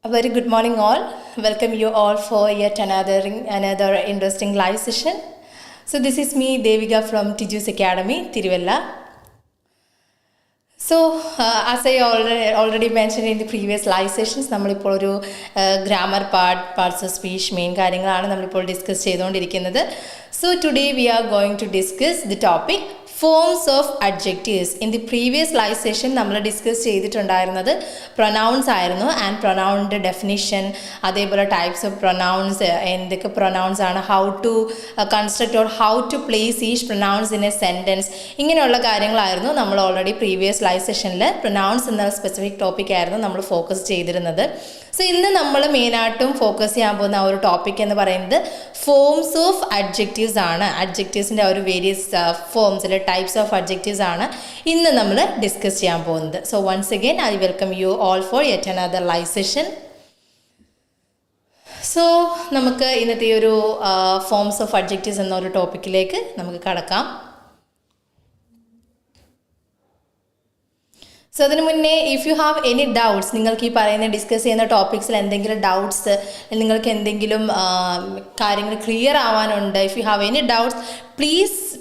A very good morning all. Welcome you all for yet another interesting live session. So this is me Devika from Tiju's Academy, Tiruvalla. So as I already mentioned in the previous live sessions, നമ്മളിപ്പോൾ ഒരു grammar parts of speech main കാര്യങ്ങളാണ് നമ്മളിപ്പോൾ discuss ചെയ്തുകൊണ്ടിരിക്കുന്നത്. So today we are going to discuss the topic forms of adjectives. In the previous live session നമ്മൾ discuss ചെയ്തിട്ടുണ്ടായിരുന്നത് pronouns ആയിരുന്നു and പ്രൊനൗണിൻ്റെ definition, അതേപോലെ ടൈപ്സ് ഓഫ് പ്രൊനൗൺസ്, എന്തൊക്കെ പ്രൊനൗൺസ് ആണ്, how to construct or how to place each pronouns in a sentence, ഇങ്ങനെയുള്ള കാര്യങ്ങളായിരുന്നു നമ്മൾ ഓൾറെഡി പ്രീവിയസ് ലൈവ് സെഷനിൽ പ്രൊനൗൺസ് എന്ന സ്പെസിഫിക് ടോപ്പിക് ആയിരുന്നു നമ്മൾ ഫോക്കസ് ചെയ്തിരുന്നത്. സോ ഇന്ന് നമ്മൾ മെയിനായിട്ടും ഫോക്കസ് ചെയ്യാൻ പോകുന്ന ആ ഒരു ടോപ്പിക് എന്ന് പറയുന്നത് ഫോംസ് ഓഫ് അഡ്ജക്റ്റീവ്സ് ആണ്. അഡ്ജക്റ്റീവ്സിൻ്റെ ആ ഒരു വേരിയസ് ഫോംസിൽ ടൈപ്സ് ഓഫ് അഡ്ജക്റ്റീവ്സ് ആണ് ഇന്ന് നമ്മൾ ഡിസ്കസ് ചെയ്യാൻ പോകുന്നത്. So once again I welcome you all for yet another live session. So നമുക്ക് ഇന്നത്തെ ഒരു ഫോംസ് ഓഫ് അഡ്ജക്റ്റീവ്സ് എന്ന ഒരു ടോപ്പിക്കിലേക്ക് നമുക്ക് കടക്കാം. സോ അതിന് മുന്നേ if you have any doubts, നിങ്ങൾക്ക് ഈ പറയുന്ന ഡിസ്കസ് ചെയ്യുന്ന ടോപ്പിക്സിൽ എന്തെങ്കിലും ഡൗട്ട്സ്, നിങ്ങൾക്ക് എന്തെങ്കിലും കാര്യങ്ങൾ ക്ലിയർ ആവാനുണ്ട്, if you have any doubts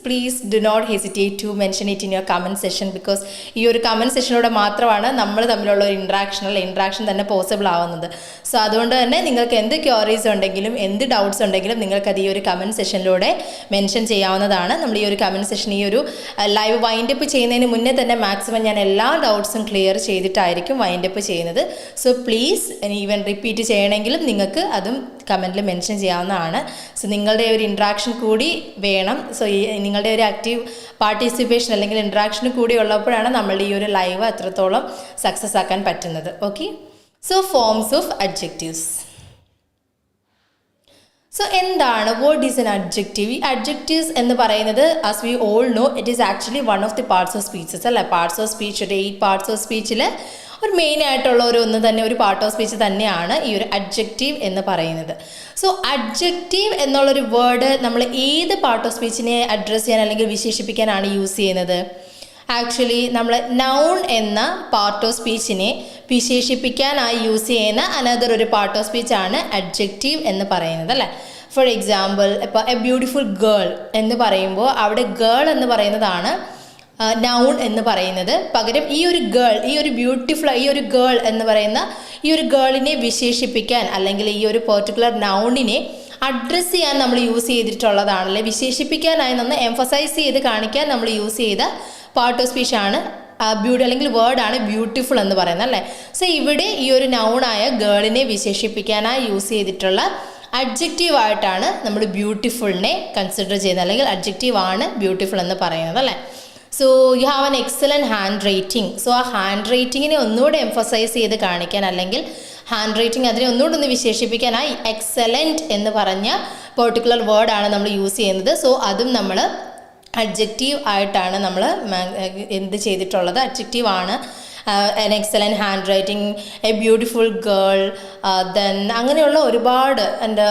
please do not hesitate to mention it in your comment session. Because ഈ ഒരു കമൻറ്റ് സെഷനിലൂടെ മാത്രമാണ് നമ്മൾ തമ്മിലുള്ള ഒരു ഇൻട്രാക്ഷൻ തന്നെ പോസിബിൾ ആവുന്നത്. സോ അതുകൊണ്ട് തന്നെ നിങ്ങൾക്ക് എന്ത് ക്വയറീസ് ഉണ്ടെങ്കിലും എന്ത് ഡൗട്ട്സ് ഉണ്ടെങ്കിലും നിങ്ങൾക്കത് ഈ ഒരു കമൻറ്റ് സെഷനിലൂടെ മെൻഷൻ ചെയ്യാവുന്നതാണ്. നമ്മൾ ഈ ഒരു കമൻറ്റ് സെഷൻ ഈ ഒരു ലൈവ് വൈൻഡപ്പ് ചെയ്യുന്നതിന് മുന്നേ തന്നെ മാക്സിമം ഞാൻ എല്ലാ ഡൗട്ട്സും ക്ലിയർ ചെയ്തിട്ടായിരിക്കും വൈൻഡപ്പ് ചെയ്യുന്നത്. സോ പ്ലീസ് ഈവൻ റിപ്പീറ്റ് ചെയ്യണമെങ്കിലും നിങ്ങൾക്ക് അതും കമൻറ്റിൽ മെൻഷൻ ചെയ്യാവുന്നതാണ്. സോ നിങ്ങളുടെ ഒരു ഇൻട്രാക്ഷൻ കൂടി വേണം. സോ നിങ്ങളുടെ ഒരു ആക്റ്റീവ് പാർട്ടിസിപ്പേഷൻ അല്ലെങ്കിൽ ഇൻട്രാക്ഷൻ കൂടി ഉള്ളപ്പോഴാണ് നമ്മളുടെ ഈ ഒരു ലൈവ് അത്രത്തോളം സക്സസ് ആക്കാൻ പറ്റുന്നത്. Okay, so forms of adjectives. So എന്താണ്, വാട്ട് ഈസ് എൻ അഡ്ജക്റ്റീവ്? ഈ അഡ്ജക്റ്റീവ്സ് എന്ന് പറയുന്നത് as we all no it is actually one of the parts of speeches അല്ലേ. പാർട്സ് ഓഫ് സ്പീച്ച്, ഒരു 8 പാർട്സ് ഓഫ് സ്പീച്ചിൽ ഒരു മെയിൻ ആയിട്ടുള്ള ഒരു പാർട്ട് ഓഫ് സ്പീച്ച് തന്നെയാണ് ഈ ഒരു അഡ്ജക്റ്റീവ് എന്ന് പറയുന്നത്. സോ അഡ്ജക്റ്റീവ് എന്നുള്ളൊരു വേർഡ് നമ്മൾ ഏത് പാർട്ട് ഓഫ് സ്പീച്ചിനെ അഡ്രസ്സ് ചെയ്യാൻ അല്ലെങ്കിൽ വിശേഷിപ്പിക്കാനാണ് യൂസ് ചെയ്യുന്നത്? ആക്ച്വലി നമ്മൾ നൗൺ എന്ന പാർട്ട് ഓഫ് സ്പീച്ചിനെ വിശേഷിപ്പിക്കാനായി യൂസ് ചെയ്യുന്ന അനദർ ഒരു പാർട്ട് ഓഫ് സ്പീച്ചാണ് അഡ്ജക്റ്റീവ് എന്ന് പറയുന്നത് അല്ലേ. ഫോർ എക്സാമ്പിൾ, ഇപ്പോൾ എ ബ്യൂട്ടിഫുൾ ഗേൾ എന്ന് പറയുമ്പോൾ അവിടെ ഗേൾ എന്ന് പറയുന്നതാണ് നൗൺ എന്ന് പറയുന്നത്. പകരം ഈ ഒരു ഗേൾ, ഈ ഒരു ബ്യൂട്ടിഫുൾ, ഈ ഒരു ഗേൾ എന്ന് പറയുന്ന ഈ ഒരു ഗേളിനെ വിശേഷിപ്പിക്കാൻ അല്ലെങ്കിൽ ഈ ഒരു പെർട്ടിക്കുലർ നൗണിനെ അഡ്രസ്സ് ചെയ്യാൻ നമ്മൾ യൂസ് ചെയ്തിട്ടുള്ളതാണ്, അല്ലെ വിശേഷിപ്പിക്കാനായി നമ്മൾ എംഫസൈസ് ചെയ്ത് കാണിക്കാൻ നമ്മൾ യൂസ് ചെയ്ത പാർട്ട് ഓഫ് സ്പീച്ചാണ് അല്ലെങ്കിൽ വേർഡാണ് ബ്യൂട്ടിഫുൾ എന്ന് പറയുന്നത് അല്ലേ. സോ ഇവിടെ ഈ ഒരു നൗണായ ഗേളിനെ വിശേഷിപ്പിക്കാനായി യൂസ് ചെയ്തിട്ടുള്ള അഡ്ജക്റ്റീവ് ആയിട്ടാണ് നമ്മൾ ബ്യൂട്ടിഫുളിനെ കൺസിഡർ ചെയ്യുന്നത്, അല്ലെങ്കിൽ അഡ്ജക്റ്റീവ് ആണ് ബ്യൂട്ടിഫുൾ എന്ന് പറയുന്നത് അല്ലേ. So you have an excellent hand writing. So ആ ഹാൻഡ് റൈറ്റിങ്ങിനെ ഒന്നുകൂടെ എംഫസൈസ് ചെയ്ത് കാണിക്കാൻ, അല്ലെങ്കിൽ ഹാൻഡ് റൈറ്റിംഗ് അതിനെ ഒന്നുകൂടെ ഒന്ന് വിശേഷിപ്പിക്കാനായി എക്സലൻറ്റ് എന്ന് പറഞ്ഞ പെർട്ടിക്കുലർ വേർഡാണ് നമ്മൾ യൂസ് ചെയ്യുന്നത്. സോ അതും നമ്മൾ അഡ്ജക്റ്റീവ് ആയിട്ടാണ് നമ്മൾ എന്ത് ചെയ്തിട്ടുള്ളത്, അഡ്ജക്റ്റീവ് ആണ്. an excellent handwriting, a beautiful girl, then അങ്ങനെയുള്ള ഒരുപാട് എൻ്റെ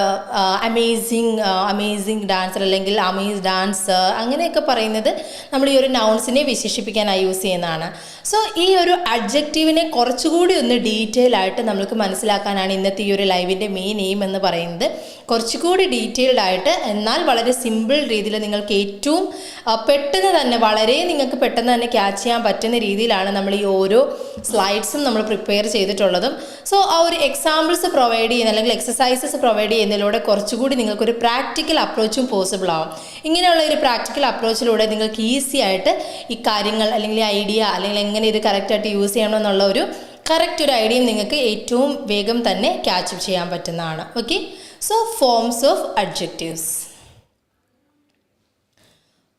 അമേസിങ് ഡാൻസർ അല്ലെങ്കിൽ അമേസ് ഡാൻസർ അങ്ങനെയൊക്കെ പറയുന്നത് നമ്മൾ ഈ ഒരു നൗൺസിനെ വിശേഷിപ്പിക്കാനായി യൂസ് ചെയ്യുന്നതാണ്. സോ ഈ ഒരു അഡ്ജക്റ്റീവിനെ കുറച്ചുകൂടി ഒന്ന് ഡീറ്റെയിൽ ആയിട്ട് നമുക്ക് മനസ്സിലാക്കാനാണ് ഇന്നത്തെ ഈ ഒരു ലൈവിൻ്റെ മെയിൻ എയിം എന്ന് പറയുന്നത്. കുറച്ചുകൂടി ഡീറ്റെയിൽഡ് ആയിട്ട് എന്നാൽ വളരെ സിമ്പിൾ രീതിയിൽ നിങ്ങൾക്ക് ഏറ്റവും നിങ്ങൾക്ക് പെട്ടെന്ന് തന്നെ ക്യാച്ച് ചെയ്യാൻ പറ്റുന്ന രീതിയിലാണ് നമ്മൾ ഈ ഓരോ സ്ലൈഡ്സും നമ്മൾ പ്രിപ്പയർ ചെയ്തിട്ടുള്ളതും. സോ ആ ഒരു എക്സാമ്പിൾസ് പ്രൊവൈഡ് ചെയ്യുന്ന അല്ലെങ്കിൽ എക്സസൈസസ് പ്രൊവൈഡ് ചെയ്യുന്നതിലൂടെ കുറച്ചുകൂടി നിങ്ങൾക്കൊരു പ്രാക്ടിക്കൽ അപ്രോച്ചും പോസിബിൾ ആവും. ഇങ്ങനെയുള്ള ഒരു പ്രാക്ടിക്കൽ അപ്രോച്ചിലൂടെ നിങ്ങൾക്ക് ഈസി ആയിട്ട് ഈ കാര്യങ്ങൾ അല്ലെങ്കിൽ ഐഡിയ അല്ലെങ്കിൽ എങ്ങനെ ഇത് കറക്റ്റായിട്ട് യൂസ് ചെയ്യണമെന്നുള്ള ഒരു കറക്റ്റ് ഒരു ഐഡിയയും നിങ്ങൾക്ക് ഏറ്റവും വേഗം തന്നെ ക്യാച്ച് ചെയ്യാൻ പറ്റുന്നതാണ്. Okay, so forms of adjectives.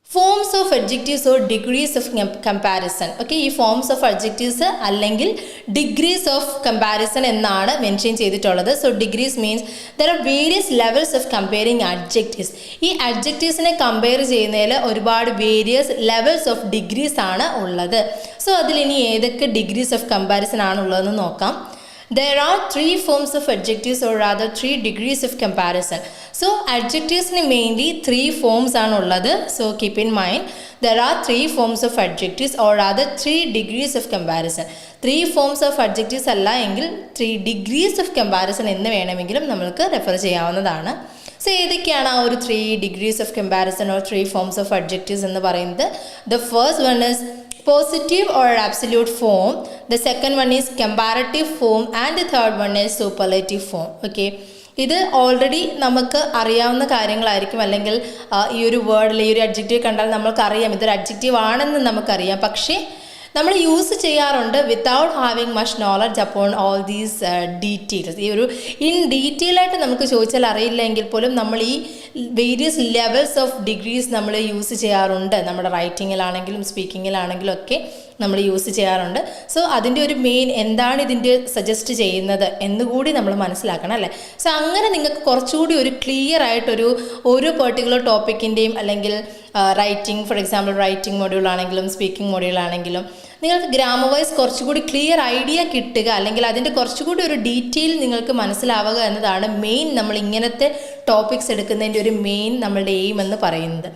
Forms of adjectives or degrees of comparison. Okay, ഈ ഫോംസ് ഓഫ് അഡ്ജക്റ്റീവ്സ് അല്ലെങ്കിൽ ഡിഗ്രീസ് ഓഫ് കമ്പാരിസൺ എന്നാണ് മെൻഷൻ ചെയ്തിട്ടുള്ളത്. So degrees means there are various levels of comparing adjectives. ഈ അഡ്ജക്റ്റീവ്സിനെ compare ചെയ്യുന്നതിൽ ഒരുപാട് various levels of degrees ആണ് ഉള്ളത്. So അതിലിനി ഏതൊക്കെ ഡിഗ്രീസ് ഓഫ് കമ്പാരിസൺ ആണുള്ളതെന്ന് നോക്കാം. There are 3 forms of adjectives, or rather 3 degrees of comparison. So adjectives mainly 3 forms are ulladu. So keep in mind there are 3 forms of adjectives, or rather 3 degrees of comparison. 3 forms of adjectives അല്ല എങ്കിൽ 3 degrees of comparison എന്ന് വേണമെങ്കിലും നമ്മൾക്ക് refer ചെയ്യാവുന്നതാണ്. So ഏതൊക്കെയാണ് ആ ഒരു 3 degrees of comparison or 3 forms of adjectives എന്ന് പറയുന്നത്? The first one is positive or absolute form, the second one is comparative form, and the third one is superlative form. Okay, ഇത് already നമുക്ക് അറിയാവുന്ന കാര്യങ്ങളായിരിക്കും, അല്ലെങ്കിൽ ഈ ഒരു വേർഡിൽ ഈ ഒരു അഡ്ജക്റ്റീവ് കണ്ടാൽ നമ്മൾക്കറിയാം ഇതൊരു അഡ്ജക്റ്റീവ് ആണെന്ന് നമുക്കറിയാം. പക്ഷേ നമ്മൾ യൂസ് ചെയ്യാറുണ്ട് without having much knowledge upon all these details. ഈ ഒരു ഇൻ ഡീറ്റെയിൽ ആയിട്ട് നമുക്ക് ചോദിച്ചാൽ അറിയില്ല എങ്കിൽ പോലും നമ്മൾ ഈ വേരിയസ് ലെവൽസ് ഓഫ് ഡിഗ്രീസ് നമ്മൾ യൂസ് ചെയ്യാറുണ്ട്. നമ്മുടെ റൈറ്റിങ്ങിലാണെങ്കിലും സ്പീക്കിങ്ങിലാണെങ്കിലും ഒക്കെ നമ്മൾ യൂസ് ചെയ്യാറുണ്ട്. സോ അതിൻ്റെ ഒരു മെയിൻ എന്താണ് ഇതിൻ്റെ സജസ്റ്റ് ചെയ്യുന്നത് എന്നുകൂടി നമ്മൾ മനസ്സിലാക്കണം അല്ലേ. സോ അങ്ങനെ നിങ്ങൾക്ക് കുറച്ചുകൂടി ഒരു ക്ലിയർ ആയിട്ടൊരു ഓരോ പെർട്ടിക്കുലർ ടോപ്പിക്കിൻ്റെയും അല്ലെങ്കിൽ writing, for example writing module ആണെങ്കിലും സ്പീക്കിംഗ് മൊഡ്യൂൾ ആണെങ്കിലും നിങ്ങൾക്ക് ഗ്രാമർ വൈസ് കുറച്ചുകൂടി ക്ലിയർ ഐഡിയ കിട്ടുക, അല്ലെങ്കിൽ അതിൻ്റെ കുറച്ചുകൂടി ഒരു ഡീറ്റെയിൽ നിങ്ങൾക്ക് മനസ്സിലാവുക എന്നതാണ് മെയിൻ നമ്മൾ ഇങ്ങനത്തെ ടോപ്പിക്സ് എടുക്കുന്നതിൻ്റെ ഒരു മെയിൻ നമ്മളുടെ എയിം എന്ന് പറയുന്നത്.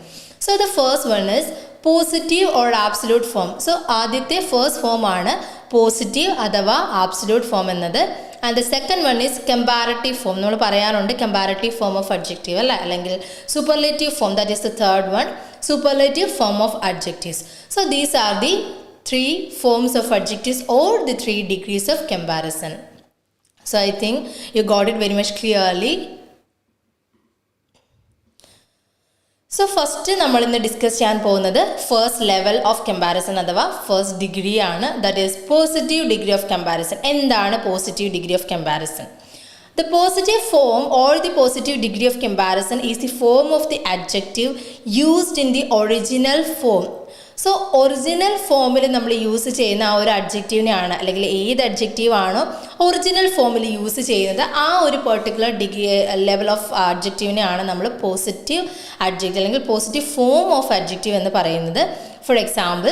So the first one is positive or absolute form. So ആദ്യത്തെ ഫസ്റ്റ് ഫോം ആണ് പോസിറ്റീവ് അഥവാ ആബ്സല്യൂട്ട് ഫോം എന്നത്. And the second one is comparative form. നമ്മൾ പറയാറുണ്ട് കമ്പാരറ്റീവ് ഫോം ഓഫ് അഡ്ജക്റ്റീവ് അല്ല, അല്ലെങ്കിൽ superlative form, that is the third one, superlative form of adjectives. So these are the 3 forms of adjectives or the 3 degrees of comparison. So I think you got it very much clearly. So first നമ്മൾ ഇന്ന് discuss ചെയ്യാൻ പോകുന്നത് first level of comparison അഥവാ first degree ആണ്. That is positive degree of comparison. എന്താണ് positive degree of comparison? The positive form or the positive degree of comparison is the form of the adjective used in the original form. So original ഫോമിൽ നമ്മൾ use ചെയ്യുന്ന ആ ഒരു അഡ്ജക്റ്റീവിനെയാണ്, അല്ലെങ്കിൽ ഏത് adjective ആണോ original ഫോമിൽ യൂസ് ചെയ്യുന്നത് ആ ഒരു പെർട്ടിക്കുലർ ഡിഗ്രി ലെവൽ ഓഫ് അഡ്ജക്റ്റീവിനെയാണ് നമ്മൾ പോസിറ്റീവ് അഡ്ജക്റ്റീവ് അല്ലെങ്കിൽ പോസിറ്റീവ് ഫോം ഓഫ് അഡ്ജക്റ്റീവ് എന്ന് പറയുന്നത്. For example,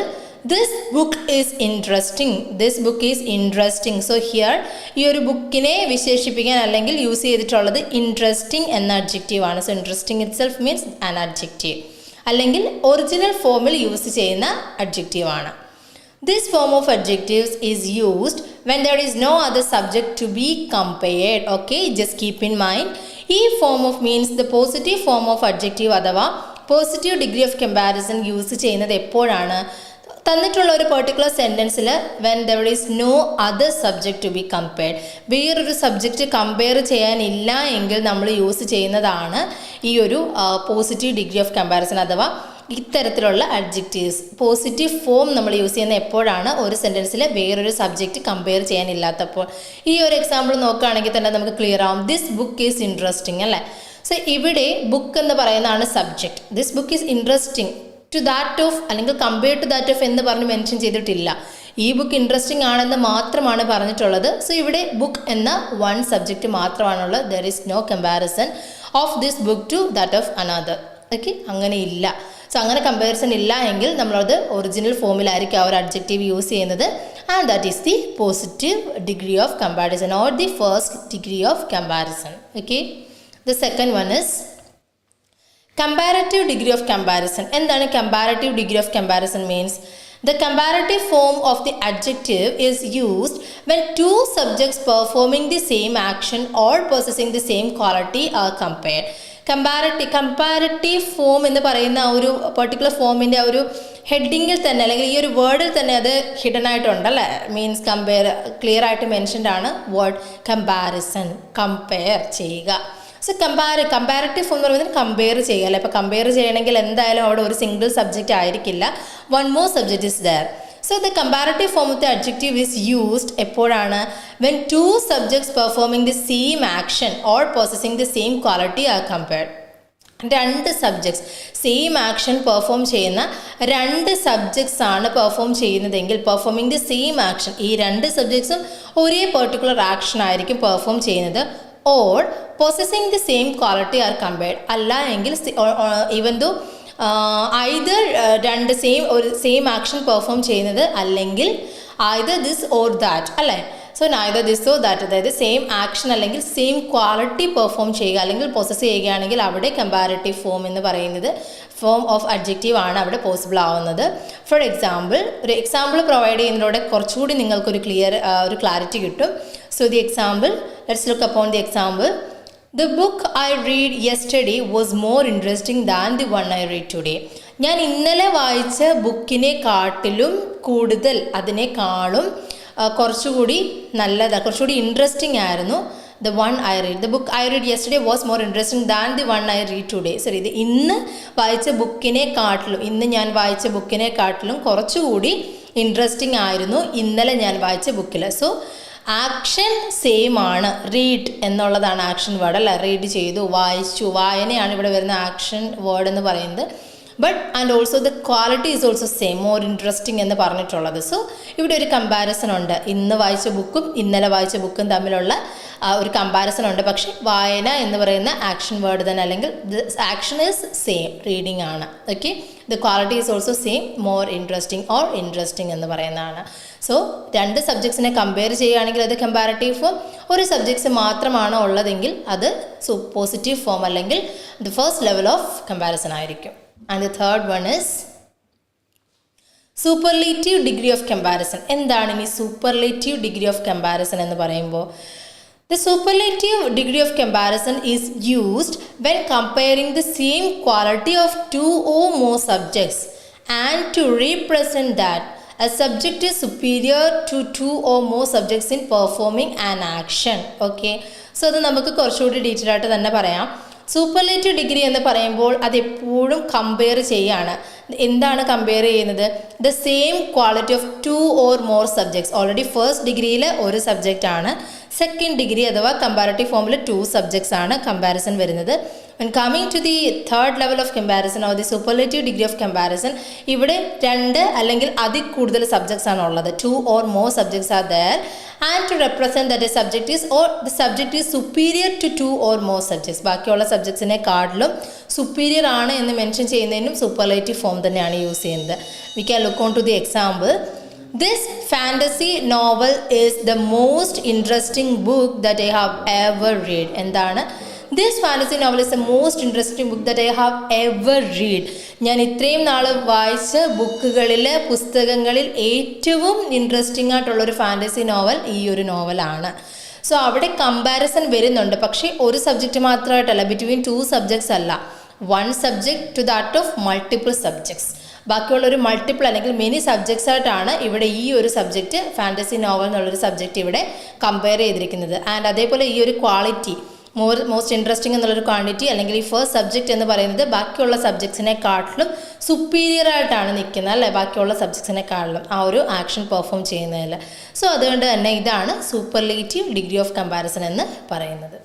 this book is interesting. This book is interesting. So here ഈ ഒരു ബുക്കിനെ വിശേഷിപ്പിക്കാൻ അല്ലെങ്കിൽ യൂസ് ചെയ്തിട്ടുള്ളത് ഇൻട്രസ്റ്റിംഗ് എന്ന അഡ്ജക്റ്റീവ് ആണ്. So interesting itself means an adjective, അല്ലെങ്കിൽ ഒറിജിനൽ ഫോമിൽ യൂസ് ചെയ്യുന്ന അഡ്ജക്റ്റീവ് ആണ്. This form of adjectives is used when there is no other subject to be compared. Okay, just keep in mind. ഈ form of means the positive form of adjective അഥവാ positive degree of comparison use ചെയ്യുന്നത് എപ്പോഴാണ്? തന്നിട്ടുള്ള ഒരു particular സെൻറ്റൻസിൽ when there is no other subject to be compared, വേറൊരു subject compare ചെയ്യാനില്ല എങ്കിൽ നമ്മൾ യൂസ് ചെയ്യുന്നതാണ് ഈ ഒരു പോസിറ്റീവ് ഡിഗ്രി ഓഫ് കമ്പാരിസൺ അഥവാ ഇത്തരത്തിലുള്ള അഡ്ജക്റ്റീവ്സ്. പോസിറ്റീവ് ഫോം നമ്മൾ യൂസ് ചെയ്യുന്ന എപ്പോഴാണ്? ഒരു സെൻറ്റൻസിൽ വേറൊരു സബ്ജക്റ്റ് കമ്പയർ ചെയ്യാനില്ലാത്തപ്പോൾ. ഈ ഒരു എക്സാമ്പിൾ നോക്കുകയാണെങ്കിൽ തന്നെ നമുക്ക് ക്ലിയർ ആവും. ദിസ് ബുക്ക് ഈസ് ഇൻട്രസ്റ്റിംഗ് അല്ലേ. സോ ഇവിടെ ബുക്ക് എന്ന് പറയുന്നതാണ് subject. This book is interesting to that of അല്ലെങ്കിൽ കമ്പയർ ടു ദാറ്റ് ഓഫ് എന്ന് പറഞ്ഞ് മെൻഷൻ ചെയ്തിട്ടില്ല. ഈ ബുക്ക് ഇൻട്രസ്റ്റിംഗ് ആണെന്ന് മാത്രമാണ് പറഞ്ഞിട്ടുള്ളത്. സോ ഇവിടെ ബുക്ക് എന്ന വൺ സബ്ജക്റ്റ് മാത്രമാണുള്ളത്. There is no comparison of this book to that of another. Okay, അങ്ങനെ ഇല്ല. സോ അങ്ങനെ കമ്പാരിസൺ ഇല്ല എങ്കിൽ നമ്മളത് ഒറിജിനൽ ഫോമിലായിരിക്കും ആ ഒരു അഡ്ജക്റ്റീവ് യൂസ് ചെയ്യുന്നത്. And that is the positive degree of comparison or the first degree of comparison. Okay, the second one is comparative degree of comparison. എന്താണ് comparative degree of comparison means? The comparative form of the adjective is used when two subjects performing the same action or possessing the same quality are compared. Comparative form എന്ന് പറയുന്ന ആ ഒരു particular ഫോമിൻ്റെ ആ ഒരു ഹെഡിങ്ങിൽ തന്നെ അല്ലെങ്കിൽ ഈ ഒരു വേർഡിൽ തന്നെ അത് ഹിഡൻ ആയിട്ടുണ്ടല്ലേ. മീൻസ് കമ്പയർ ക്ലിയർ ആയിട്ട് മെൻഷൻഡ് ആണ് വേർഡ് കമ്പാരിസൺ, കമ്പയർ ചെയ്യുക. സോ കമ്പാരറ്റീവ് ഫോം എന്ന് പറയുന്നത് കമ്പയർ ചെയ്യുക അല്ലേ. ഇപ്പോൾ കമ്പയർ ചെയ്യണമെങ്കിൽ എന്തായാലും അവിടെ ഒരു സിംഗിൾ സബ്ജക്റ്റ് ആയിരിക്കില്ല, one more subject is there. So the comparative form of the adjective is used എപ്പോഴാണ്? When two subjects performing the same action or possessing the same quality are compared. രണ്ട് subjects same action perform ചെയ്യുന്ന രണ്ട് subjects ആണ് perform ചെയ്യുന്നതെങ്കിൽ performing the same action, ഈ രണ്ട് സബ്ജക്ട്സും ഒരേ പെർട്ടിക്കുലർ ആക്ഷൻ ആയിരിക്കും പെർഫോം ചെയ്യുന്നത്. Or possessing the same quality are compared. അല്ല എങ്കിൽ ഈവൻ ദോ ഐദർ രണ്ട് സെയിം ആക്ഷൻ പെർഫോം ചെയ്യുന്നത് അല്ലെങ്കിൽ ഐദർ ദിസ് ഓർ ദാറ്റ് അല്ലേ. So neither this or that, അതായത് സെയിം ആക്ഷൻ അല്ലെങ്കിൽ സെയിം ക്വാളിറ്റി പെർഫോം ചെയ്യുക അല്ലെങ്കിൽ പൊസസ് ചെയ്യുകയാണെങ്കിൽ അവിടെ കമ്പാരറ്റീവ് ഫോം എന്ന് പറയുന്നത് ഫോം ഓഫ് അഡ്ജക്റ്റീവ് ആണ് അവിടെ പോസിബിൾ ആവുന്നത്. ഫോർ എക്സാമ്പിൾ, ഒരു എക്സാമ്പിൾ പ്രൊവൈഡ് ചെയ്യുന്നതിലൂടെ കുറച്ചുകൂടി നിങ്ങൾക്കൊരു ഒരു ക്ലാരിറ്റി കിട്ടും. So the example, let's look upon the example. The book I read yesterday was more interesting than the one I read today. ഞാൻ ഇന്നലെ വായിച്ച ബുക്കിനെ കാട്ടിലും കൂടുതൽ, അതിനേക്കാളും കുറച്ചുകൂടി നല്ലതാണ്, കുറച്ചുകൂടി ഇൻട്രസ്റ്റിംഗ് ആയിരുന്നു the one I read. The book I read yesterday was more interesting than the one I read today. Sorry, ഇത് ഇന്ന് വായിച്ച ബുക്കിനെ കാട്ടിലും, ഇന്ന് ഞാൻ വായിച്ച ബുക്കിനെ കാട്ടിലും കുറച്ചുകൂടി ഇൻട്രസ്റ്റിംഗ് ആയിരുന്നു ഇന്നലെ ഞാൻ വായിച്ച ബുക്കിൽ. സോ ആക്ഷൻ സെയിം ആണ്. റീഡ് എന്നുള്ളതാണ് ആക്ഷൻ വേർഡ് അല്ല. റീഡ് ചെയ്തു, വായിച്ചു, വായനയാണ് ഇവിടെ വരുന്ന ആക്ഷൻ വേർഡ് എന്ന് പറയുന്നത്. But and also the quality is also same, more interesting എന്ന് പറഞ്ഞിട്ടുള്ളത്. സോ ഇവിടെ ഒരു കമ്പാരിസൺ ഉണ്ട്. ഇന്ന് വായിച്ച ബുക്കും ഇന്നലെ വായിച്ച ബുക്കും തമ്മിലുള്ള ഒരു കമ്പാരിസൺ ഉണ്ട്. പക്ഷേ വായന എന്ന് പറയുന്ന ആക്ഷൻ വേർഡ് തന്നെ, അല്ലെങ്കിൽ ആക്ഷൻ ഈസ് സെയിം, റീഡിംഗ് ആണ്. Okay, the quality is also same, more interesting or interesting എന്ന് പറയുന്നതാണ്. സോ രണ്ട് സബ്ജക്ട്സിനെ കമ്പയർ ചെയ്യുകയാണെങ്കിൽ അത് കമ്പാരറ്റീവ് ഫോം, ഒരു സബ്ജക്ട്സ് മാത്രമാണോ ഉള്ളതെങ്കിൽ അത് പോസിറ്റീവ് ഫോം അല്ലെങ്കിൽ the first level of comparison ആയിരിക്കും. And the third one is superlative degree of comparison. എന്താണ് ഇനി superlative degree of comparison എന്ന് പറയുമ്പോൾ? The superlative degree of comparison is used when comparing the same quality of two or more subjects and to represent that a subject is superior to two or more subjects in performing an action. Okay, so അത് നമുക്ക് കുറച്ചുകൂടി detail ആയിട്ട് തന്നെ പറയാം. Superlative degree എന്ന് പറയുമ്പോൾ അതെപ്പോഴും compare ചെയ്യാണ്. എന്താണ് കമ്പയർ ചെയ്യുന്നത്? The same quality of two or more subjects. Already first ഡിഗ്രിയിൽ ഒരു സബ്ജക്റ്റ് ആണ്, സെക്കൻഡ് ഡിഗ്രി അഥവാ കമ്പാരറ്റീവ് ഫോമിൽ 2 സബ്ജക്ട്സ് ആണ് കമ്പാരിസൺ വരുന്നത്. When coming to the third level of comparison or the superlative degree of comparison, ഇവിടെ 2 അല്ലെങ്കിൽ അതിൽ കൂടുതൽ സബ്ജക്ട്സ് ആണ് ഉള്ളത്. 2 or more subjects are there, and to represent that a subject is or the subject is superior to 2 or more subjects. ബാക്കിയുള്ള സബ്ജക്ട്സിനെ കാട്ടിലും superior ആണ് എന്ന് മെൻഷൻ ചെയ്യുന്നതിനും superlative form തന്നെയാണ് യൂസ് ചെയ്യുന്നത്. We can look on to the example. This fantasy novel is the most interesting book that I have ever read. എന്താണ്? This fantasy novel is the most interesting book that I have ever read. ഞാൻ ഇത്രയും നാൾ വായിച്ച ബുക്കുകളിൽ, പുസ്തകങ്ങളിൽ ഏറ്റവും interesting ആയിട്ടുള്ളൊരു fantasy novel ഈ ഒരു നോവലാണ്. സോ അവിടെ കമ്പാരിസൺ വരുന്നുണ്ട്, പക്ഷേ ഒരു സബ്ജക്റ്റ് മാത്രമായിട്ടല്ല, ബിറ്റ്വീൻ 2 സബ്ജക്ട്സ് അല്ല, 1 subject to that of multiple subjects. ബാക്കിയുള്ളൊരു മൾട്ടിപ്പിൾ അല്ലെങ്കിൽ മെനി സബ്ജക്ട്സ് ആയിട്ടാണ് ഇവിടെ ഈ ഒരു സബ്ജക്റ്റ്, ഫാൻറ്റസി നോവൽ എന്നുള്ളൊരു സബ്ജക്റ്റ് ഇവിടെ കമ്പയർ ചെയ്തിരിക്കുന്നത്. ആൻഡ് അതേപോലെ ഈ ഒരു ക്വാളിറ്റി, മോസ്റ്റ് ഇൻട്രസ്റ്റിംഗ് എന്നുള്ളൊരു ക്വാണ്ടിറ്റി അല്ലെങ്കിൽ ഈ ഫസ്റ്റ് സബ്ജക്റ്റ് എന്ന് പറയുന്നത് ബാക്കിയുള്ള സബ്ജക്ട്സിനെ കാട്ടിലും സുപ്പീരിയർ ആയിട്ടാണ് നിൽക്കുന്നത് അല്ലേ, ബാക്കിയുള്ള സബ്ജക്ട്സിനെ കാട്ടിലും ആ ഒരു ആക്ഷൻ പെർഫോം ചെയ്യുന്നതിൽ. സോ അതുകൊണ്ട് തന്നെ ഇതാണ് സൂപ്പർലേറ്റീവ് ഡിഗ്രി ഓഫ് കമ്പാരിസൺ എന്ന് പറയുന്നത്.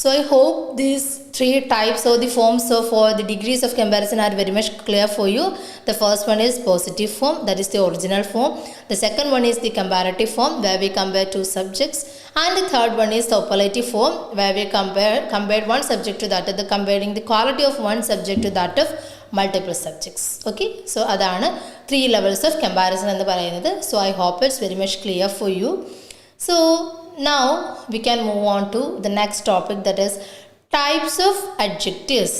So I hope these 3 types or the forms for the degrees of comparison are very much clear for you. The first one is positive form, that is the original form. The second one is the comparative form, where we compare 2 subjects. And the third one is the superlative form, where we compared one subject to that other, comparing the quality of one subject to that of multiple subjects. Okay, so adana 3 levels of comparison ennu parayunnathu. So I hope it's very much clear for you. So now we can move on to the next topic, that is types of adjectives.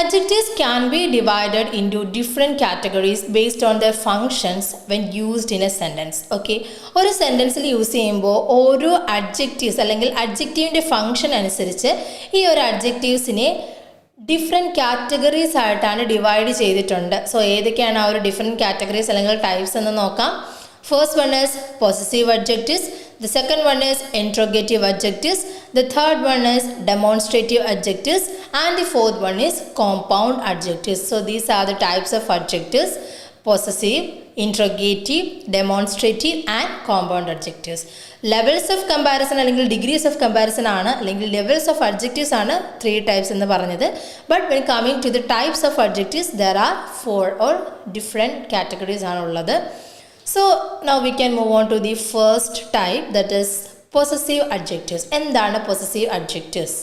Adjectives can be divided into different categories based on their functions when used in a sentence. Okay, ഒരു സെൻറ്റൻസിൽ use ചെയ്യുമ്പോൾ ഓരോ adjectives അല്ലെങ്കിൽ അഡ്ജക്റ്റീവിൻ്റെ function അനുസരിച്ച് ഈ ഒരു അഡ്ജക്റ്റീവ്സിനെ different categories ആയിട്ടാണ് divide ചെയ്തിട്ടുണ്ട്. So ഏതൊക്കെയാണ് ആ ഒരു ഡിഫറെൻറ്റ് കാറ്റഗറീസ് അല്ലെങ്കിൽ ടൈപ്സ് എന്ന് നോക്കാം. First one is possessive adjectives, the second one is interrogative adjectives, the third one is demonstrative adjectives, and the fourth one is compound adjectives. So these are the types of adjectives: possessive, interrogative, demonstrative and compound adjectives. Levels of comparison അല്ലെങ്കിൽ degrees of comparison ആണ്, അല്ലെങ്കിൽ levels of adjectives ആണ് 3 types എന്ന് പറഞ്ഞത്. But when coming to the types of adjectives, there are 4 or different categories ആണ് ഉള്ളത്. So now we can move on to the first type, that is possessive adjectives. എന്താണ് possessive adjectives?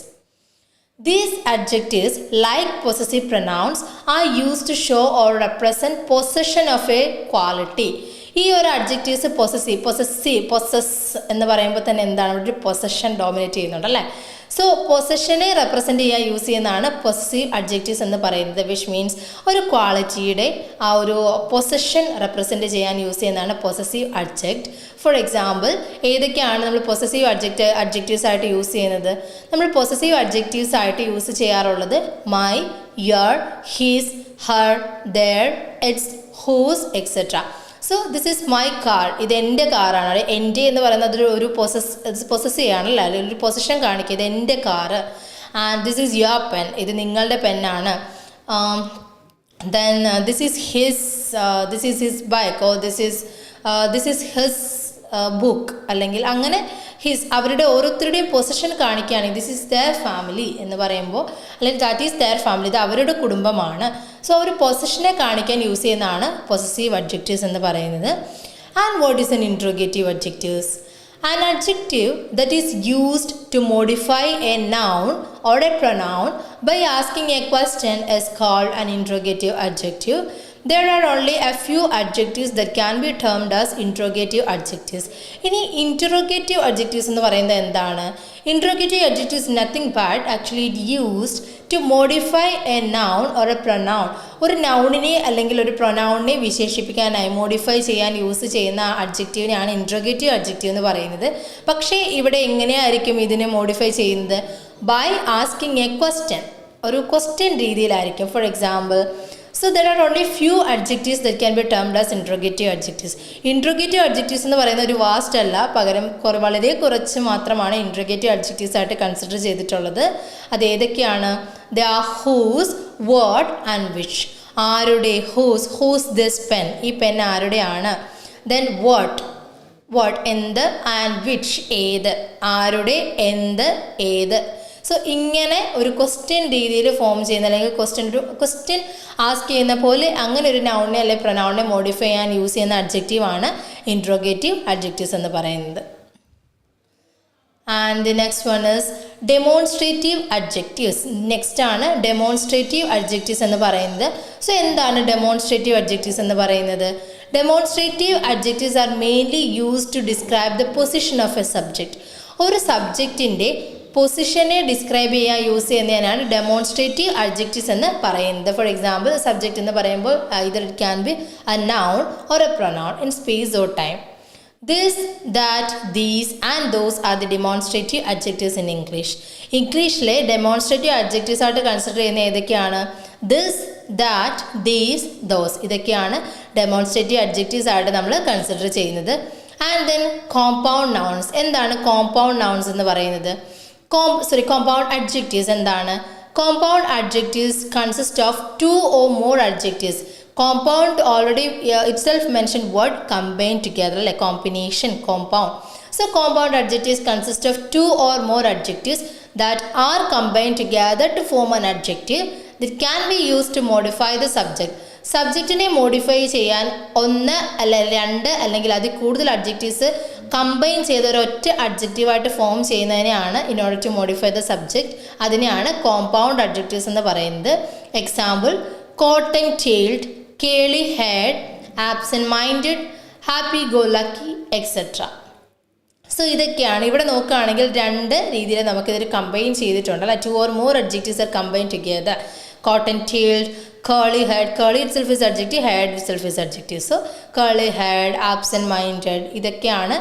These adjectives, like possessive pronouns, are used to show or represent possession of a quality. ഈ ഒരു adjectives possess എന്ന് പറയുമ്പോൾ തന്നെ എന്താണ്, ഒരു possession dominate ചെയ്യുന്നുണ്ട് അല്ലേ. സോ പൊസഷനെ റെപ്രസെൻ്റ് ചെയ്യാൻ യൂസ് ചെയ്യുന്നതാണ് പൊസസീവ് അഡ്ജക്റ്റീവ്സ് എന്ന് പറയുന്നത്, വിച്ച് മീൻസ് ഒരു ക്വാളിറ്റിയുടെ ആ ഒരു പൊസഷൻ റെപ്രസെൻ്റ് ചെയ്യാൻ യൂസ് ചെയ്യുന്നതാണ് പൊസസീവ് അഡ്ജക്റ്റ്. ഫോർ എക്സാമ്പിൾ, ഏതൊക്കെയാണ് നമ്മൾ പൊസസീവ് അഡ്ജക്റ്റീവ്സ് ആയിട്ട് യൂസ് ചെയ്യുന്നത്? നമ്മൾ പൊസസീവ് അഡ്ജക്റ്റീവ്സ് ആയിട്ട് യൂസ് ചെയ്യാറുള്ളത് my, your, his, her, their, its, whose, etcetera. So this is my car, ഇത് എൻ്റെ കാറാണ്. എൻ്റെ എന്ന് പറയുന്നത് ഒരു പൊസസ് ചെയ്യാണല്ലോ, അല്ലെങ്കിൽ ഒരു പൊസിഷൻ കാണിക്കുക, ഇത് എൻ്റെ കാറ്. And this is your pen, ഇത് നിങ്ങളുടെ പെന്നാണ്. Then this is his bike, or this is his book, അല്ലെങ്കിൽ അങ്ങനെ അവരുടെ ഓരോരുത്തരുടെയും പൊസിഷൻ കാണിക്കുകയാണെങ്കിൽ ദിസ് ഈസ് ദെയർ ഫാമിലി എന്ന് പറയുമ്പോൾ, അല്ലെങ്കിൽ ദാറ്റ് ഈസ് ദെയർ ഫാമിലി, ഇത് അവരുടെ കുടുംബമാണ്. സോ ഒരു പൊസിഷനെ കാണിക്കാൻ യൂസ് ചെയ്യുന്നതാണ് പൊസസീവ് അഡ്ജക്റ്റീവ്സ് എന്ന് പറയുന്നത്. And what is N interrogative adjectives? An adjective that is used to modify a noun or a pronoun by asking a question is called an interrogative adjective. There are only a few adjectives that can be termed as interrogative adjectives. ഇനി interrogative adjectives എന്ന് പറയുന്നത് എന്താണ്? Interrogative adjectives nothing but actually used to modify a noun or a pronoun. ഒരു നൗണിനെ അല്ലെങ്കിൽ ഒരു പ്രൊനൗണിനെ വിശേഷിപ്പിക്കാനായി modify ചെയ്യാൻ use ചെയ്യുന്ന അഡ്ജക്റ്റീവിനെയാണ് interrogative adjective എന്ന് പറയുന്നത്. പക്ഷേ ഇവിടെ എങ്ങനെയായിരിക്കും ഇതിനെ മോഡിഫൈ ചെയ്യുന്നത്? ബൈ ആസ്കിങ് എ ക്വസ്റ്റ്യൻ, ഒരു ക്വസ്റ്റ്യൻ രീതിയിലായിരിക്കും. For example, so there are only few adjectives that can be termed as interrogative adjectives. Interrogative adjectives എന്ന് പറയുന്ന ഒരു വാസ്റ്റ് അല്ല, പകരം വളരെ കുറച്ച് മാത്രമാണ് interrogative adjectives ആയിട്ട് കൺസിഡർ ചെയ്തിട്ടുള്ളത്. അത് ഏതൊക്കെയാണ്? They are whose, what and which. ആരുടെ? whose this pen, ഈ പെൻ ആരുടെയാണ്. then what എന്ത്, and which ഏത്, ആരുടെ, എന്ത്, ഏത്. സോ ഇങ്ങനെ ഒരു ക്വസ്റ്റ്യൻ രീതിയിൽ ഫോം ചെയ്യുന്ന, അല്ലെങ്കിൽ ക്വസ്റ്റ്യൻ ആസ്ക് ചെയ്യുന്ന പോലെ അങ്ങനെ ഒരു നൗണിനെ അല്ലെങ്കിൽ പ്രൊനൗണിനെ മോഡിഫൈ ചെയ്യാൻ യൂസ് ചെയ്യുന്ന അഡ്ജക്റ്റീവാണ് ഇൻട്രോഗേറ്റീവ് അഡ്ജക്റ്റീവ്സ് എന്ന് പറയുന്നത്. And the next one is demonstrative adjectives. Next ആണ് ഡെമോൺസ്ട്രേറ്റീവ് അഡ്ജക്റ്റീവ്സ് എന്ന് പറയുന്നത്. സോ എന്താണ് ഡെമോൺസ്ട്രേറ്റീവ് അഡ്ജക്റ്റീവ്സ് എന്ന് പറയുന്നത്? Demonstrative adjectives are mainly used to describe the position of a subject. ഒരു സബ്ജക്റ്റിൻ്റെ പൊസിഷനെ ഡിസ്ക്രൈബ് ചെയ്യാൻ യൂസ് ചെയ്യുന്നതിനാണ് ഡെമോൺസ്ട്രേറ്റീവ് അഡ്ജക്റ്റീവ്സ് എന്ന് പറയുന്നത്. ഫോർ എക്സാമ്പിൾ, സബ്ജക്റ്റ് എന്ന് പറയുമ്പോൾ either it can be a noun or a pronoun in space or time. This, that, these and those are the demonstrative adjectives in English. ഇംഗ്ലീഷിലെ demonstrative adjectives ആയിട്ട് consider ചെയ്യുന്ന ഏതൊക്കെയാണ്? this, that, these, those. ഇതൊക്കെയാണ് demonstrative adjectives ആയിട്ട് നമ്മൾ consider ചെയ്യുന്നത്. And then compound nouns. എന്താണ് compound nouns എന്ന് പറയുന്നത്? compound adjectives എന്താണ്? compound adjectives consist of two or more adjectives. Compound already itself mentioned word combined together, like combination, compound. So compound adjectives consist of two or more adjectives that are combined together to form an adjective that can be used to modify the subject. സബ്ജക്റ്റിനെ modify ചെയ്യാൻ ഒന്ന് അല്ല രണ്ട് അല്ലെങ്കിൽ അതിൽ കൂടുതൽ adjectives combine ചെയ്ത ഒരൊറ്റ അഡ്ജക്റ്റീവായിട്ട് ഫോം ചെയ്യുന്നതിനെയാണ് in order to modify the subject, അതിനെയാണ് കോമ്പൗണ്ട് അഡ്ജക്റ്റീവ്സ് എന്ന് പറയുന്നത്. Example, cotton tailed, curly haired, absent minded, happy go lucky, etcetera. So ഇതൊക്കെയാണ്. ഇവിടെ നോക്കുകയാണെങ്കിൽ രണ്ട് രീതിയിൽ നമുക്കിതൊരു കമ്പൈൻ ചെയ്തിട്ടുണ്ട് അല്ല. 2 or more adjectives are combined together. Cotton tailed, curly haired, curly itself is adjective, haired itself is adjective. So curly haired, absent minded, ഇതൊക്കെയാണ്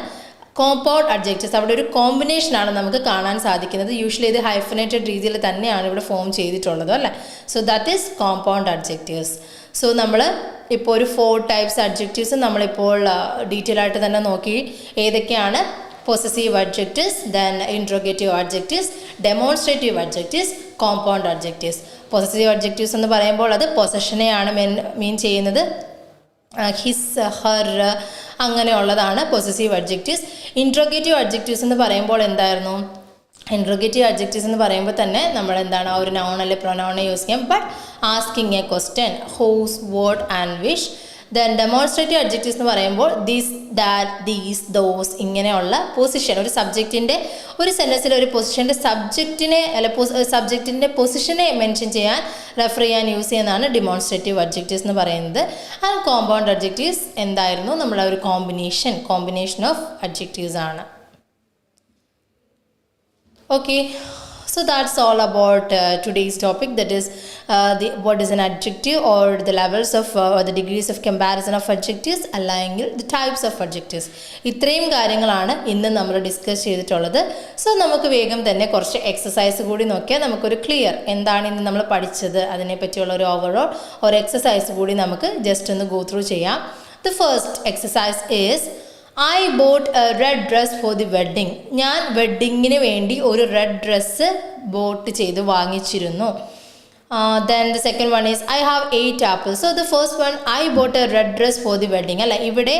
compound adjectives. അവിടെ ഒരു കോമ്പിനേഷനാണ് നമുക്ക് കാണാൻ സാധിക്കുന്നത്. യൂഷ്വലി ഇത് ഹൈഫനേറ്റഡ് രീതിയിൽ തന്നെയാണ് ഇവിടെ ഫോം ചെയ്തിട്ടുള്ളത് അല്ലേ. So that is compound adjectives. So നമ്മൾ ഇപ്പോൾ ഒരു 4 ടൈപ്സ് അഡ്ജക്റ്റീവ്സ് നമ്മളിപ്പോൾ ഡീറ്റെയിൽ ആയിട്ട് തന്നെ നോക്കി. ഏതൊക്കെയാണ്? possessive adjectives, then interrogative adjectives, demonstrative adjectives, compound adjectives. Possessive adjectives എന്ന് പറയുമ്പോൾ അത് പൊസഷനെയാണ് മീൻ ചെയ്യുന്നത്. ഹിസ്, ഹർ അങ്ങനെയുള്ളതാണ് possessive adjectives. interrogative adjectives എന്ന് പറയുമ്പോൾ എന്തായിരുന്നു? interrogative adjectives എന്ന് പറയുമ്പോൾ തന്നെ നമ്മൾ എന്താണ് ഒരു നൗൺ അല്ലെങ്കിൽ പ്രൊനൗണിനെ യൂസ് ചെയ്യാം. But asking a question, whose, what and which. Then demonstrative adjectives എന്ന് പറയുമ്പോൾ ദിസ്, ദാറ്റ്, ദീസ്, ദോസ് ഇങ്ങനെയുള്ള പൊസിഷൻ, ഒരു സബ്ജക്റ്റിൻ്റെ ഒരു സെൻറ്റൻസിൽ ഒരു പൊസിഷൻ്റെ സബ്ജക്റ്റിൻ്റെ പൊസിഷനെ മെൻഷൻ ചെയ്യാൻ റെഫർ ചെയ്യാൻ യൂസ് ചെയ്യുന്നതാണ് ഡെമോൺസ്ട്രേറ്റീവ് അഡ്ജക്റ്റീവ്സ് എന്ന് പറയുന്നത്. ആൻഡ് കോമ്പൗണ്ട് അഡ്ജക്റ്റീവ്സ് എന്തായിരുന്നു? നമ്മുടെ ഒരു കോമ്പിനേഷൻ ഓഫ് അഡ്ജക്റ്റീവ്സ് ആണ്. Okay, so that's all about today's topic, that is what is an adjective, or the levels of or the degrees of comparison of adjectives, അല്ലെങ്കിൽ the types of adjectives. ഇത്രയും കാര്യങ്ങളാണ് ഇന്ന് നമ്മൾ discuss ചെയ്തിട്ടുള്ളത്. So നമുക്ക് വേഗം തന്നെ കുറച്ച് എക്സസൈസ് കൂടി നോക്കിയാൽ നമുക്കൊരു ക്ലിയർ എന്താണ് ഇന്ന് നമ്മൾ പഠിച്ചത് അതിനെ പറ്റിയുള്ള ഒരു ഓവറോൾ ഒരു എക്സസൈസ് കൂടി നമുക്ക് ജസ്റ്റ് ഒന്ന് ഗോ ത്രൂ ചെയ്യാം. The first exercise is I bought a red dress for the wedding. ഞാൻ വെഡ്ഡിങ്ങിന് വേണ്ടി ഒരു റെഡ് ഡ്രസ്സ് ബോട്ട് ചെയ്ത് വാങ്ങിച്ചിരുന്നു. Then the second one is I have 8 apples. So the first one, I bought a red dress for the wedding. അല്ല, ഇവിടെ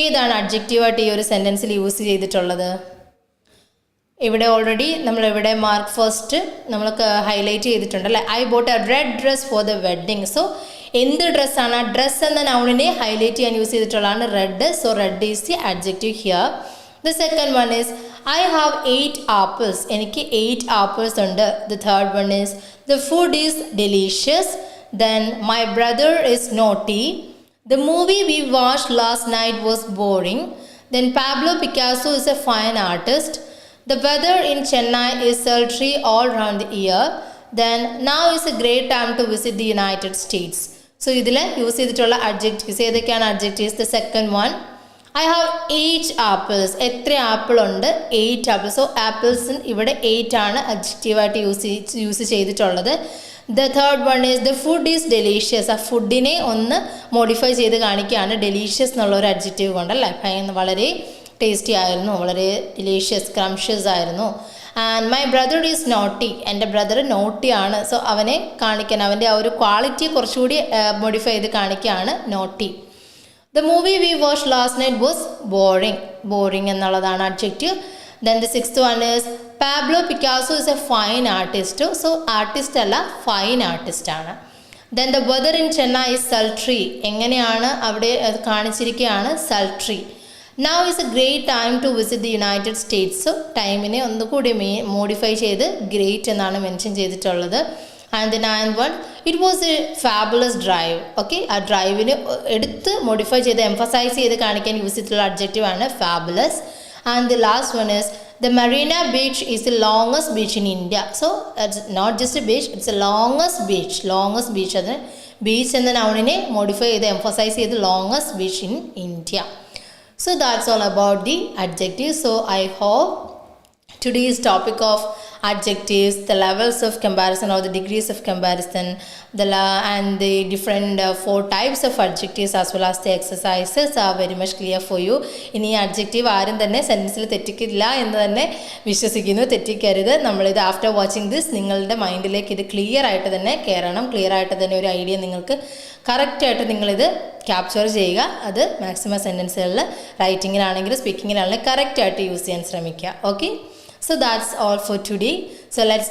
ഏതാണ് അഡ്ജക്റ്റീവായിട്ട് ഈ ഒരു സെൻറ്റൻസിൽ use ചെയ്തിട്ടുള്ളത്? ഇവിടെ ഓൾറെഡി നമ്മളിവിടെ മാർക്ക് ഫസ്റ്റ് നമ്മൾക്ക് ഹൈലൈറ്റ് ചെയ്തിട്ടുണ്ട് അല്ലേ, I boat A red dress for the wedding. So എന്ത് ഡ്രസ്സാണ്? ആ ഡ്രസ്സ് എന്ന നൗണിനെ ഹൈലൈറ്റ് ചെയ്യാൻ യൂസ് ചെയ്തിട്ടുള്ളതാണ് red. So red is the adjective here. The second one is I have 8 apples. എനിക്ക് 8 ആപ്പിൾസ് ഉണ്ട്. The third one is the food is delicious. Then my brother is naughty. The movie V watched last night was boring. Then Pablo Picasso is A fine artist. The weather in Chennai is sultry all round the year. Then now is a great time to visit the United States. So ഇതിൽ use ചെയ്തിട്ടുള്ള adjectives ഏതൊക്കെയാണ് adjectives? The second one, I have 8 apples. എത്ര apple ഉണ്ട്? 8 apple. So apples ഇവിടെ 8 ആണ് അഡ്ജക്റ്റീവായിട്ട് use ചെയ്തിട്ടുള്ളത്. The third one is the food is delicious. ആ ഫുഡിനെ ഒന്ന് മോഡിഫൈ ചെയ്ത് കാണിക്കുകയാണ് ഡെലീഷ്യസ് എന്നുള്ള ഒരു അഡ്ജക്റ്റീവ് കൊണ്ടല്ലേ. വളരെ ടേസ്റ്റി ആയിരുന്നു, വളരെ ഡിലീഷ്യസ് ക്രംഷ്യസ് ആയിരുന്നു. And my brother is naughty. എൻ്റെ ബ്രദർ നോട്ടിയാണ്. സോ അവനെ കാണിക്കാൻ അവൻ്റെ ആ ഒരു ക്വാളിറ്റി കുറച്ചുകൂടി മോഡിഫൈ ചെയ്ത് കാണിക്കുകയാണ് naughty. The movie we watch last night was boring. Boring എന്നുള്ളതാണ് adjective. Then the sixth one is Pablo Picasso is a fine artist. So artist അല്ല, ഫൈൻ ആർട്ടിസ്റ്റ് ആണ്. Then the weather in Chennai is sultry. എങ്ങനെയാണ് അവിടെ കാണിച്ചിരിക്കുകയാണ്? Sultry. Now is a great time to visit the United States. So ടൈമിനെ ഒന്നുകൂടി modify ചെയ്ത് great എന്നാണ് mention ചെയ്തിട്ടുള്ളത്. And the ninth one, it was a fabulous drive. Okay, ആ ഡ്രൈവിന് എടുത്ത് മോഡിഫൈ ചെയ്ത് എംഫസൈസ് ചെയ്ത് കാണിക്കാൻ യൂസ് ചെയ്തിട്ടുള്ള അഡ്ജക്റ്റീവ് ആണ് fabulous. And the last one is the Marina beach is the longest beach in India. So it's not just a beach, it's a longest beach. Longest beach, അത് beach എന്ന നൗണിനെ modify ചെയ്ത് emphasise ചെയ്ത് longest beach in India. So that's all about the adjectives. So I hope today's topic of adjectives, the levels of comparison or the degrees of comparison, and the different 4 types of adjectives as well as the exercises are very much clear for you. ഇനി adjective ആരും തന്നെ സെൻറ്റൻസിൽ തെറ്റിക്കില്ല എന്ന് തന്നെ വിശ്വസിക്കുന്നു. തെറ്റിക്കരുത്. നമ്മളിത് after watching this നിങ്ങളുടെ മൈൻഡിലേക്ക് ഇത് clear ആയിട്ട് തന്നെ കയറണം. ക്ലിയർ ആയിട്ട് തന്നെ ഒരു ഐഡിയ നിങ്ങൾക്ക് കറക്റ്റായിട്ട് നിങ്ങളിത് ക്യാപ്ചർ ചെയ്യുക. അത് മാക്സിമം സെൻറ്റൻസുകളിൽ റൈറ്റിങ്ങിലാണെങ്കിലും സ്പീക്കിങ്ങിലാണെങ്കിലും കറക്റ്റായിട്ട് യൂസ് ചെയ്യാൻ ശ്രമിക്കുക. Okay, so that's all for today. So let's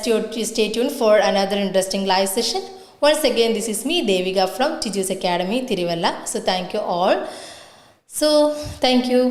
stay tuned for another interesting live session. Once again, this is me Devika from Tiju's Academy, Tiruvalla. So thank you all. So thank you.